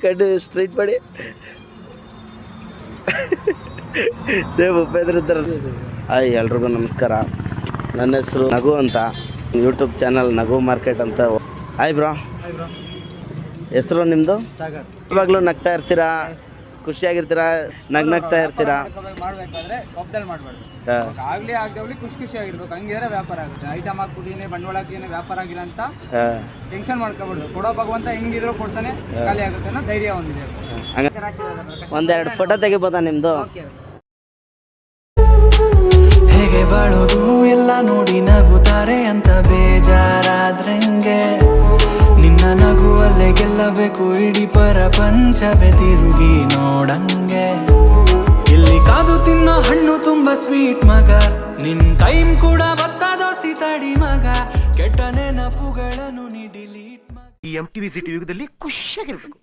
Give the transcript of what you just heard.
ಕಣ್ಣು ಸ್ಟ್ರೈಟ್ ಮಾಡಿ ಸೇಮ್ ಉಪೇಂದ್ರ ಥರ. ಹಾಯ್ ಎಲ್ರಿಗೂ ನಮಸ್ಕಾರ. ನನ್ನ ಹೆಸರು ನಗು ಅಂತ, ಯೂಟ್ಯೂಬ್ ಚಾನಲ್ ನಗು ಮಾರ್ಕೆಟ್ ಅಂತ. Hi bro. ಹೆಸರು ನಿಮ್ಮದು? ಸಾಗರ್. ಇವಾಗಲೂ ನಗ್ತಾ ಇರ್ತೀರಾ, ಖುಷಿಯಾಗಿರ್ತೀರಾ, ನಗ್ತಾ ಇರ್ತೀರಾ? ಮಾಡಬೇಕಾದ್ರೆ ಕೋಪದಲ್ಲಿ ಮಾಡಬಾರ್ದು. ಆಗ್ಲಿ ಆಗಲಿ ಖುಷಿ ಆಗಿರ್ಬೇಕು, ಹಂಗಿದ್ರೆ ವ್ಯಾಪಾರ ಆಗುತ್ತೆ. ಐಟಮ್ ಹಾಕ್ಬಿಟ್ಟಿನೇ ಬಂಡವಾಳ ಹಾಕಿನೇ ವ್ಯಾಪಾರ ಆಗಿಲ್ಲ ಅಂತ ಟೆನ್ಷನ್ ಮಾಡ್ಕೊಬಾರ್ದು. ಕೊಡೋ ಭಗವಂತ ಹೆಂಗಿದ್ರು ಕೊಡ್ತಾನೆ, ಖಾಲಿ ಆಗುತ್ತೆ ಅನ್ನೋ ಧೈರ್ಯ ಒಂದಿದೆ. ಒಂದೆರಡು ಫೋಟೋ ತೆಗಿಬೋದಾ ನಿಮ್ಮದು? ಹೇಗೆ ಬಾಳೋದು ಎಲ್ಲ ನೋಡಿ ನಗುತ್ತಾರೆ ಅಂತ ಬೇಜಾರಾದ್ರಂಗೆ, ನಿನ್ನ ನಗುವಲ್ಲೇ ಗೆಲ್ಲಬೇಕು ಇಡೀ ಪ್ರಪಂಚವೇ ತಿರುಗಿ ನೋಡಂಗೆ. ಇಲ್ಲಿ ಕಾದು ತಿನ್ನೋ ಹಣ್ಣು ತುಂಬಾ ಸ್ವೀಟ್ ಮಗ, ನಿನ್ ಟೈಮ್ ಕೂಡ ಬರ್ತದೋಸಿ ತಡಿ ಮಗ, ಕೆಟ್ಟ ನೆನಪುಗಳನ್ನು ನೀ ಡಿಲೀಟ್ ಮಗ. ಈ MTV ಸಿಟಿ ಯುಗದಲ್ಲಿ ಖುಷಿಯಾಗಿರ್ಬೇಕು.